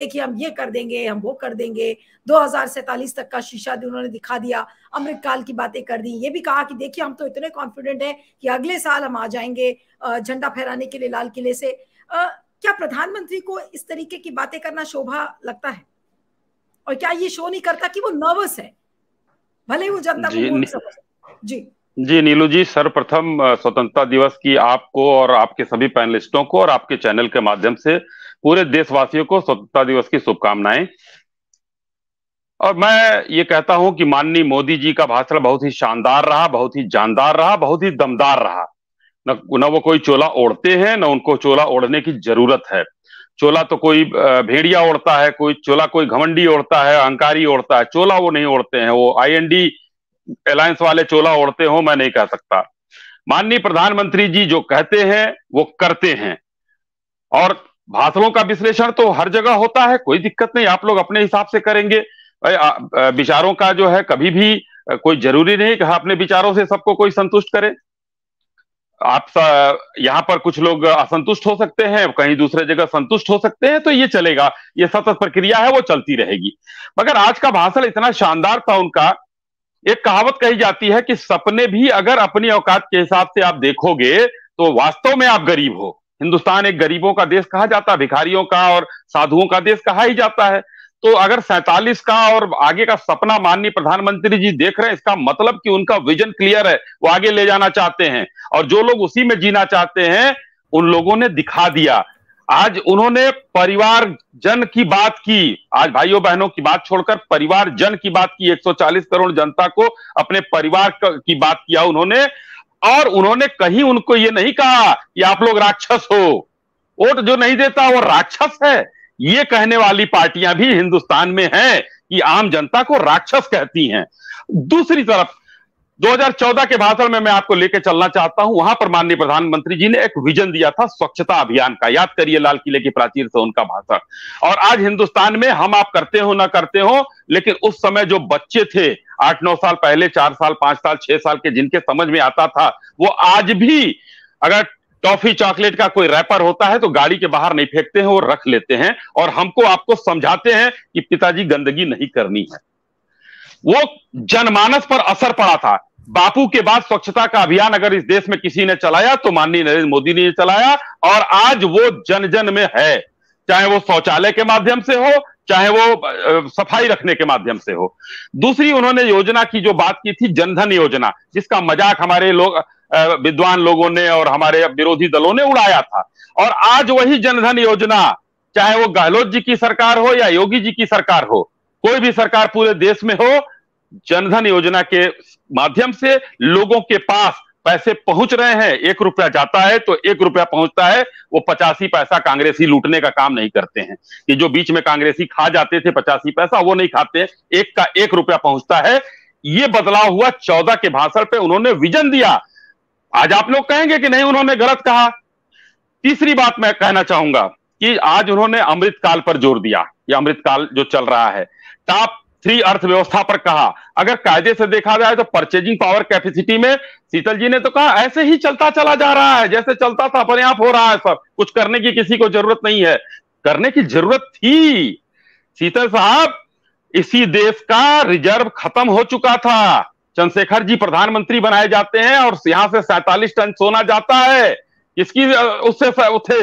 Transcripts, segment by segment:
कि हम ये कर देंगे, हम वो कर देंगे। 2047 तक का शीशा उन्होंने दिखा दिया, अमृतकाल की बातें कर दी। ये भी कहा कि देखिए हम तो इतने कॉन्फिडेंट हैं कि अगले साल हम आ जाएंगे झंडा फहराने के लिए लाल किले से। क्या प्रधानमंत्री को इस तरीके की बातें करना शोभा लगता है? और क्या ये शो नहीं करता कि वो नर्वस है, भले वो जनता को मूर्ख समझे? जी जी नीलू जी, सर्वप्रथम स्वतंत्रता दिवस की आपको और आपके सभी पैनलिस्टों को और आपके चैनल के माध्यम से पूरे देशवासियों को स्वतंत्रता दिवस की शुभकामनाएं। और मैं ये कहता हूं कि माननीय मोदी जी का भाषण बहुत ही शानदार रहा, बहुत ही जानदार रहा, बहुत ही दमदार रहा। न वो कोई चोला ओढ़ते हैं, न उनको चोला ओढ़ने की जरूरत है। चोला तो कोई भेड़िया ओढ़ता है, कोई चोला कोई घमंडी ओढ़ता है, अहंकारी ओढ़ता है। चोला वो नहीं ओढ़ते हैं। वो आईएनडी अलायंस वाले चोला ओढ़ते हो, मैं नहीं कह सकता। माननीय प्रधानमंत्री जी जो कहते हैं वो करते हैं। और भाषणों का विश्लेषण तो हर जगह होता है, कोई दिक्कत नहीं, आप लोग अपने हिसाब से करेंगे। विचारों का जो है कभी भी कोई जरूरी नहीं कि अपने विचारों से सबको कोई संतुष्ट करे। आप यहाँ पर कुछ लोग असंतुष्ट हो सकते हैं, कहीं दूसरे जगह संतुष्ट हो सकते हैं, तो ये चलेगा, ये सतत प्रक्रिया है, वो चलती रहेगी। मगर आज का भाषण इतना शानदार था उनका। एक कहावत कही जाती है कि सपने भी अगर अपनी औकात के हिसाब से आप देखोगे तो वास्तव में आप गरीब हो। हिंदुस्तान एक गरीबों का देश कहा जाता है, भिखारियों का और साधुओं का देश कहा ही जाता है। तो अगर 47 का और आगे का सपना माननीय प्रधानमंत्री जी देख रहे हैं, इसका मतलब कि उनका विजन क्लियर है, वो आगे ले जाना चाहते हैं। और जो लोग उसी में जीना चाहते हैं उन लोगों ने दिखा दिया। आज उन्होंने परिवार जन की बात की, आज भाइयों बहनों की बात छोड़कर परिवार जन की बात की। 140 करोड़ जनता को अपने परिवार की बात किया उन्होंने। और उन्होंने कहीं उनको ये नहीं कहा कि आप लोग राक्षस हो, वोट जो नहीं देता वो राक्षस है। ये कहने वाली पार्टियां भी हिंदुस्तान में हैं कि आम जनता को राक्षस कहती हैं। दूसरी तरफ 2014 के भाषण में मैं आपको लेकर चलना चाहता हूं। वहां पर माननीय प्रधानमंत्री जी ने एक विजन दिया था स्वच्छता अभियान का। याद करिए लाल किले की प्राचीर से उनका भाषण। और आज हिंदुस्तान में हम आप करते हो ना करते हो, लेकिन उस समय जो बच्चे थे 8-9 साल पहले, 4 साल, 5 साल, 6 साल के, जिनके समझ में आता था, वो आज भी अगर टॉफी चॉकलेट का कोई रैपर होता है तो गाड़ी के बाहर नहीं फेंकते हैं, वो रख लेते हैं और हमको आपको समझाते हैं कि पिताजी गंदगी नहीं करनी है। वो जनमानस पर असर पड़ा था। बापू के बाद स्वच्छता का अभियान अगर इस देश में किसी ने चलाया तो माननीय नरेंद्र मोदी ने चलाया। और आज वो जन जन में है, चाहे वो शौचालय के माध्यम से हो, चाहे वो सफाई रखने के माध्यम से हो। दूसरी उन्होंने योजना की जो बात की थी, जनधन योजना, जिसका मजाक हमारे लोग विद्वान लोगों ने और हमारे विरोधी दलों ने उड़ाया था। और आज वही जनधन योजना, चाहे वो गहलोत जी की सरकार हो या योगी जी की सरकार हो, कोई भी सरकार पूरे देश में हो, जनधन योजना के माध्यम से लोगों के पास पैसे पहुंच रहे हैं। 1 रुपया जाता है तो 1 रुपया पहुंचता है। वो 85 पैसा कांग्रेसी लूटने का काम नहीं करते हैं कि जो बीच में कांग्रेसी खा जाते थे 85 पैसा, वो नहीं खाते। 1 का 1 रुपया पहुंचता है। ये बदलाव हुआ 14 के भाषण पे, उन्होंने विजन दिया। आज आप लोग कहेंगे कि नहीं उन्होंने गलत कहा। तीसरी बात मैं कहना चाहूंगा कि आज उन्होंने अमृतकाल पर जोर दिया। ये अमृतकाल जो चल रहा है, टॉप 3 अर्थव्यवस्था पर कहा। अगर कायदे से देखा जाए तो परचेजिंग पावर कैपेसिटी में शीतल जी ने तो कहा ऐसे ही चलता चला जा रहा है, जैसे चलता था अपने आप हो रहा है सब कुछ, करने की किसी को जरूरत नहीं है। करने की जरूरत थी शीतल साहब। इसी देश का रिजर्व खत्म हो चुका था। चंद्रशेखर जी प्रधानमंत्री बनाए जाते हैं और यहां से 47 टन सोना जाता है। इसकी उससे उठे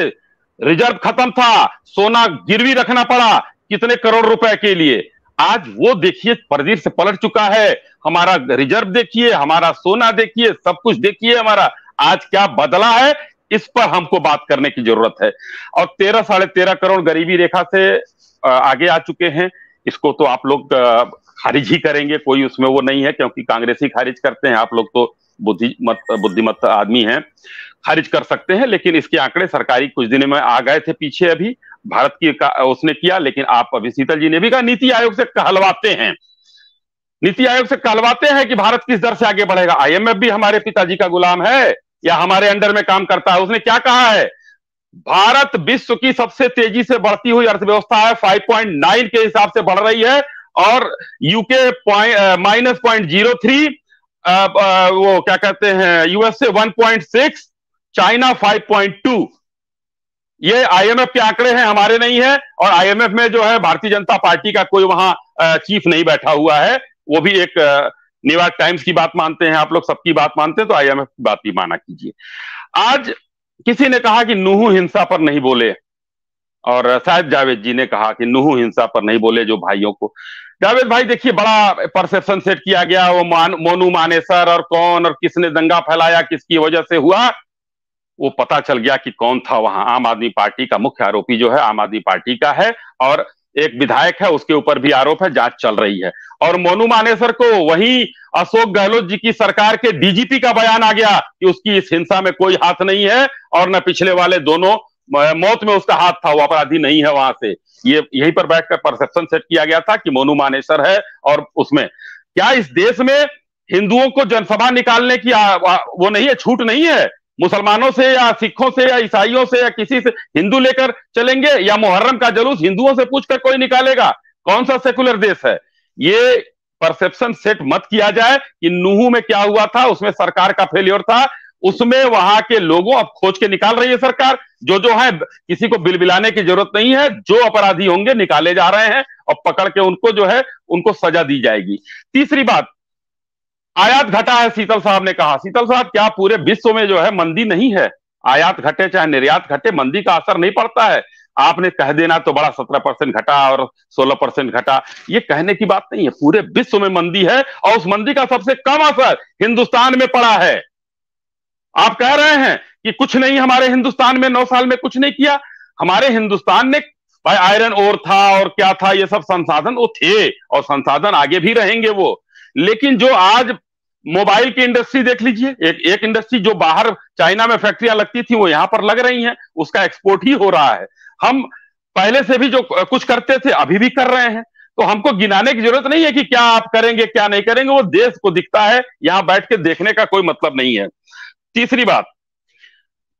रिजर्व खत्म था, सोना गिरवी रखना पड़ा कितने करोड़ रुपए के लिए। आज वो देखिए परदीर से पलट चुका है। हमारा रिजर्व देखिए, हमारा सोना देखिए, सब कुछ देखिए हमारा आज क्या बदला है, इस पर हमको बात करने की जरूरत है। और 13-13.5 करोड़ गरीबी रेखा से आगे आ चुके हैं। इसको तो आप लोग खारिज ही करेंगे, कोई उसमें वो नहीं है, क्योंकि कांग्रेसी खारिज करते हैं। आप लोग तो बुद्धिमत आदमी हैं, खारिज कर सकते हैं। लेकिन इसके आंकड़े सरकारी कुछ दिनों में आ गए थे पीछे, अभी भारत की उसने किया। लेकिन आप अभी शीतल जी ने भी कहा नीति आयोग से कहलवाते हैं, नीति आयोग से कहलवाते हैं कि भारत किस दर से आगे बढ़ेगा। आईएमएफ भी हमारे पिताजी का गुलाम है या हमारे अंडर में काम करता है। उसने क्या कहा है, भारत विश्व की सबसे तेजी से बढ़ती हुई अर्थव्यवस्था है, 5.9 के हिसाब से बढ़ रही है। और यूके -0.03, वो क्या कहते हैं यूएसए 1.6, चाइना 5.2। ये आईएमएफ के आंकड़े हैं, हमारे नहीं है। और आईएमएफ में जो है भारतीय जनता पार्टी का कोई वहां चीफ नहीं बैठा हुआ है, वो भी एक न्यूयॉर्क टाइम्स की बात मानते हैं। आप लोग सबकी बात मानते हैं तो आईएमएफ की बात भी माना कीजिए। आज किसी ने कहा कि नूहू हिंसा पर नहीं बोले, और शायद जावेद जी ने कहा कि नूहू हिंसा पर नहीं बोले जो भाइयों को। जावेद भाई देखिए, बड़ा परसेप्शन सेट किया गया, वो मोनू मानेसर और कौन और किसने दंगा फैलाया, किसकी वजह से हुआ, वो पता चल गया कि कौन था वहां। आम आदमी पार्टी का मुख्य आरोपी जो है आम आदमी पार्टी का है, और एक विधायक है, उसके ऊपर भी आरोप है, जांच चल रही है। और मोनू मानेसर को वही अशोक गहलोत जी की सरकार के डीजीपी का बयान आ गया कि उसकी इस हिंसा में कोई हाथ नहीं है, और न पिछले वाले दोनों मौत में उसका हाथ था, वो अपराधी नहीं है। वहां से ये यहीं पर बैठकर परसेप्शन सेट किया गया था कि मोनू मानेसर है। और उसमें क्या इस देश में हिंदुओं को जनसभा निकालने की वो नहीं है, छूट नहीं है? मुसलमानों से या सिखों से या ईसाइयों से या किसी से हिंदू लेकर चलेंगे, या मुहर्रम का जुलूस हिंदुओं से पूछकर कोई निकालेगा? कौन सा सेकुलर देश है ये? परसेप्शन सेट मत किया जाए कि नूहू में क्या हुआ था, उसमें सरकार का फेलियर था, उसमें वहां के लोगों अब खोज के निकाल रही है सरकार। जो है, किसी को बिलबिलाने की जरूरत नहीं है, जो अपराधी होंगे निकाले जा रहे हैं और पकड़ के उनको जो है उनको सजा दी जाएगी। तीसरी बात, आयात घटा है, शीतल साहब ने कहा। शीतल साहब, क्या पूरे विश्व में जो है मंदी नहीं है? आयात घटे चाहे निर्यात घटे, मंदी का असर नहीं पड़ता है। आपने कह देना तो बड़ा 17% घटा और 16% घटा, ये कहने की बात नहीं है। पूरे विश्व में मंदी है और उस मंदी का सबसे कम असर हिंदुस्तान में पड़ा है। आप कह रहे हैं कि कुछ नहीं, हमारे हिंदुस्तान में 9 साल में कुछ नहीं किया। हमारे हिंदुस्तान ने भाई आयरन ओर था और क्या था, ये सब संसाधन वो थे और संसाधन आगे भी रहेंगे वो। लेकिन जो आज मोबाइल की इंडस्ट्री देख लीजिए, एक इंडस्ट्री जो बाहर चाइना में फैक्ट्रियां लगती थी वो यहां पर लग रही हैं, उसका एक्सपोर्ट ही हो रहा है। हम पहले से भी जो कुछ करते थे अभी भी कर रहे हैं, तो हमको गिनाने की जरूरत नहीं है कि क्या आप करेंगे क्या नहीं करेंगे, वो देश को दिखता है, यहां बैठ के देखने का कोई मतलब नहीं है। तीसरी बात,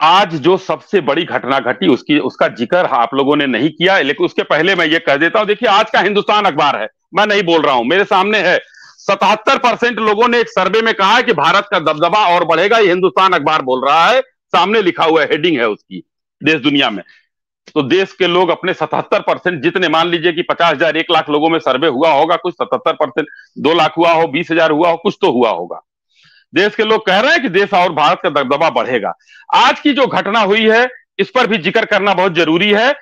आज जो सबसे बड़ी घटना घटी उसका जिक्र आप लोगों ने नहीं किया, लेकिन उसके पहले मैं ये कह देता हूं। देखिए, आज का हिंदुस्तान अखबार है, मैं नहीं बोल रहा हूं, मेरे सामने है। 77% लोगों ने एक सर्वे में कहा है कि भारत का दबदबा और बढ़ेगा। ये हिंदुस्तान अखबार बोल रहा है, सामने लिखा हुआ है, हेडिंग है उसकी, देश दुनिया में। तो देश के लोग अपने 77%, जितने मान लीजिए कि 50,000 1 लाख लोगों में सर्वे हुआ होगा, कुछ 77%, 2 लाख हुआ हो, 20,000 हुआ हो, कुछ तो हुआ होगा। देश के लोग कह रहे हैं कि देश और भारत का दबदबा बढ़ेगा। आज की जो घटना हुई है इस पर भी जिक्र करना बहुत जरूरी है,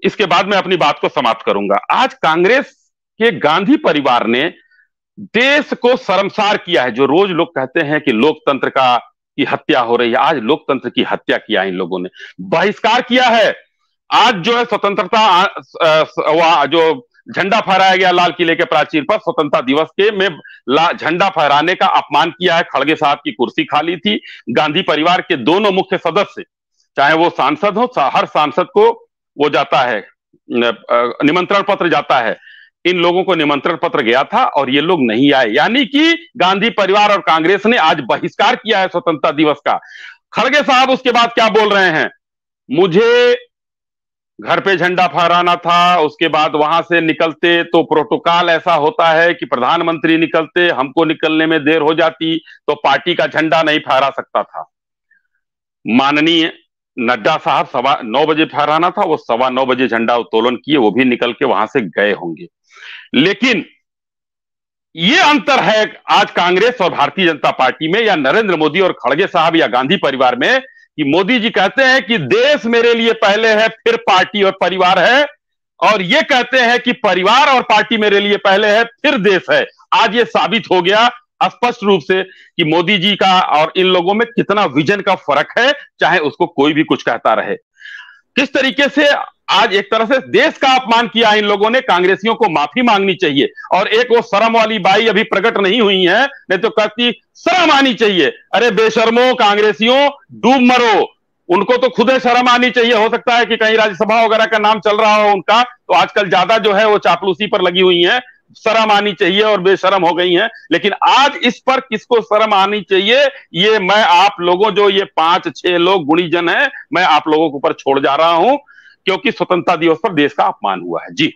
इसके बाद मैं अपनी बात को समाप्त करूंगा। आज कांग्रेस के गांधी परिवार ने देश को शर्मसार किया है। जो रोज लोग कहते हैं कि लोकतंत्र की हत्या हो रही है, आज लोकतंत्र की हत्या किया इन लोगों ने, बहिष्कार किया है। आज जो है स्वतंत्रता जो झंडा फहराया गया लाल किले के प्राचीर पर स्वतंत्रता दिवस के में झंडा फहराने का अपमान किया है। खड़गे साहब की कुर्सी खाली थी। गांधी परिवार के दोनों मुख्य सदस्य, चाहे वो सांसद हो, हर सांसद को वो जाता है, निमंत्रण पत्र जाता है। इन लोगों को निमंत्रण पत्र गया था और ये लोग नहीं आए, यानी कि गांधी परिवार और कांग्रेस ने आज बहिष्कार किया है स्वतंत्रता दिवस का। खड़गे साहब उसके बाद क्या बोल रहे हैं, मुझे घर पे झंडा फहराना था, उसके बाद वहां से निकलते तो प्रोटोकॉल ऐसा होता है कि प्रधानमंत्री निकलते, हमको निकलने में देर हो जाती तो पार्टी का झंडा नहीं फहरा सकता था। माननीय नड्डा साहब 9:15 बजे फहराना था, वो 9:15 बजे झंडा उत्तोलन किए, वो भी निकल के वहां से गए होंगे। लेकिन ये अंतर है आज कांग्रेस और भारतीय जनता पार्टी में, या नरेंद्र मोदी और खड़गे साहब या गांधी परिवार में, कि मोदी जी कहते हैं कि देश मेरे लिए पहले है, फिर पार्टी और परिवार है, और ये कहते हैं कि परिवार और पार्टी मेरे लिए पहले है, फिर देश है। आज ये साबित हो गया स्पष्ट रूप से कि मोदी जी का और इन लोगों में कितना विजन का फर्क है, चाहे उसको कोई भी कुछ कहता रहे। किस तरीके से आज एक तरह से देश का अपमान किया इन लोगों ने, कांग्रेसियों को माफी मांगनी चाहिए। और एक वो शर्म वाली बाई अभी प्रकट नहीं हुई है, नहीं तो कहती शर्म आनी चाहिए। अरे बेशर्मो कांग्रेसियों, डूब मरो, उनको तो खुद शर्म आनी चाहिए। हो सकता है कि कहीं राज्यसभा वगैरह का नाम चल रहा हो उनका, तो आजकल ज्यादा जो है वो चापलूसी पर लगी हुई है, शर्म आनी चाहिए और बेशर्म हो गई हैं। लेकिन आज इस पर किसको शर्म आनी चाहिए, ये मैं आप लोगों, जो ये 5-6 लोग गुणीजन हैं, मैं आप लोगों के ऊपर छोड़ जा रहा हूं, क्योंकि स्वतंत्रता दिवस पर देश का अपमान हुआ है। जी।